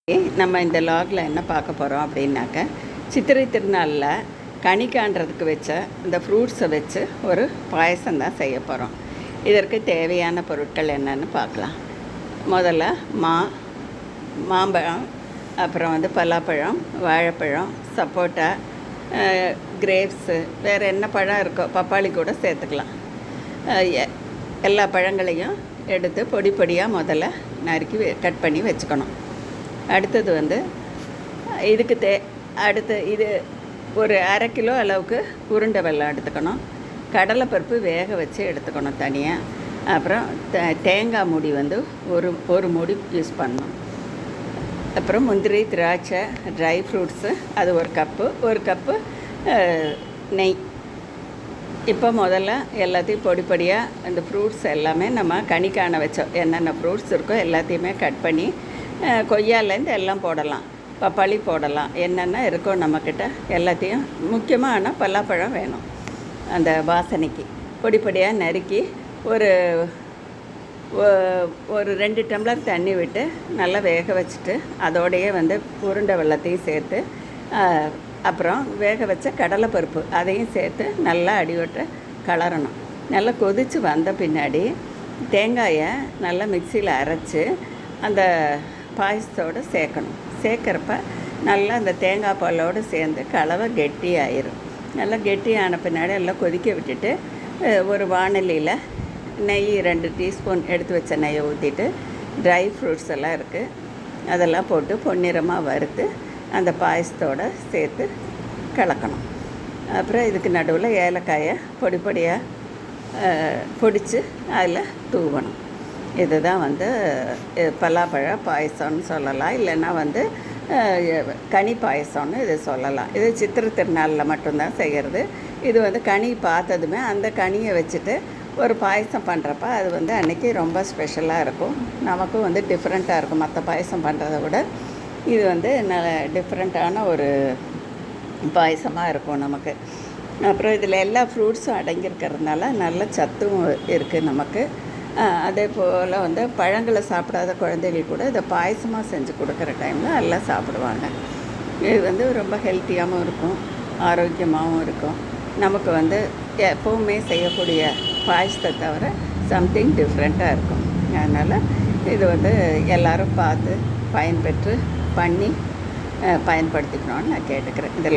நம்ம இந்த லாகில் என்ன பார்க்க போகிறோம் அப்படின்னாக்க, சித்திரை திருநாளில் கனி காண்றதுக்கு வச்ச இந்த ஃப்ரூட்ஸை வச்சு ஒரு பாயசம் தான் செய்ய போகிறோம். இதற்கு தேவையான பொருட்கள் என்னென்னு பார்க்கலாம். முதல்ல மாம்பழம், அப்புறம் பலாப்பழம், வாழைப்பழம், சப்போட்டா, கிரேப்ஸு, வேறு என்ன பழம் இருக்கோ, பப்பாளி கூட சேர்த்துக்கலாம். எல்லா பழங்களையும் எடுத்து பொடி பொடியாக முதல்ல நறுக்கி கட் பண்ணி வச்சுக்கணும். அடுத்தது இதுக்கு இது ஒரு 1/2 கிலோ அளவுக்கு உருண்டை வெல்லம் எடுத்துக்கணும். கடலைப்பருப்பு வேக வச்சு எடுத்துக்கணும் தனியாக. அப்புறம் தேங்காய் மூடி ஒரு மூடி யூஸ் பண்ணணும். அப்புறம் முந்திரி, திராட்சை, ட்ரை ஃப்ரூட்ஸு அது ஒரு கப்பு நெய். இப்போ முதல்ல எல்லாத்தையும் பொடி பொடியாக இந்த ஃப்ரூட்ஸ் எல்லாமே நம்ம கனிக்கான வச்சோம். என்னென்ன ஃப்ரூட்ஸ் இருக்கோ எல்லாத்தையுமே கட் பண்ணி, கொய்யாலேருந்து எல்லாம் போடலாம், பப்பாளி போடலாம், என்னென்ன இருக்கோ நம்மக்கிட்ட எல்லாத்தையும். முக்கியமாக பலாப்பழம் வேணும் அந்த வாசனைக்கு. பொடி பொடியாக நறுக்கி ஒரு 2 டம்ளர் தண்ணி விட்டு நல்லா வேக வச்சுட்டு, அதோடையே உருண்டை வெல்லத்தையும் சேர்த்து, அப்புறம் வேக வச்ச கடலைப்பருப்பு அதையும் சேர்த்து நல்லா அடிவட்ட கலரணும். நல்லா கொதித்து வந்த பின்னாடி தேங்காயை நல்லா மிக்சியில் அரைச்சி அந்த பாயசத்தோடு சேர்க்கணும். சேர்க்குறப்ப நல்லா அந்த தேங்காய் பாலோடு சேர்ந்து கலவை கெட்டியாயிரும். நல்லா கெட்டியான பின்னாடி எல்லாம் கொதிக்க விட்டுட்டு, ஒரு வாணலியில் நெய் 2 டீஸ்பூன் எடுத்து வச்ச நெய்யை ஊற்றிட்டு, ட்ரை ஃப்ரூட்ஸ் எல்லாம் இருக்குது அதெல்லாம் போட்டு பொன்னிறமாக வறுத்து அந்த பாயசத்தோடு சேர்த்து கலக்கணும். அப்புறம் இதுக்கு நடுவில் ஏலக்காயை பொடி பொடியாக பொடித்து அதில் தூவணும். இதுதான் பலாப்பழ பாயசம்னு சொல்லலாம், இல்லைன்னா கனி பாயசம்னு இது சொல்லலாம். இது சித்திரை திருநாளில் மட்டும்தான் செய்கிறது. இது கனி பார்த்ததுமே அந்த கனியை வச்சுட்டு ஒரு பாயசம் பண்ணுறப்ப அது அன்றைக்கி ரொம்ப ஸ்பெஷலாக இருக்கும். நமக்கும் டிஃப்ரெண்ட்டாக இருக்கும். மற்ற பாயசம் பண்ணுறத விட இது நல்ல டிஃப்ரெண்ட்டான ஒரு பாயசமாக இருக்கும் நமக்கு. அப்புறம் இதில் எல்லா ஃப்ரூட்ஸும் அடங்கியிருக்கிறதுனால நல்ல சத்தும் இருக்குது நமக்கு. அதே போல் பழங்களை சாப்பிடாத குழந்தைகள் கூட இதை பாயசமாக செஞ்சு கொடுக்குற டைமில் நல்லா சாப்பிடுவாங்க. இது ரொம்ப ஹெல்த்தியாகவும் இருக்கும், ஆரோக்கியமாகவும் இருக்கும். நமக்கு எப்போவுமே செய்யக்கூடிய பாயசத்தை தவிர சம்திங் டிஃப்ரெண்ட்டாக இருக்கும். அதனால் இது எல்லோரும் பார்த்து பயன்பெற்று பண்ணி பயன்படுத்திக்கணும்னு நான் கேட்டுக்கிறேன். இந்த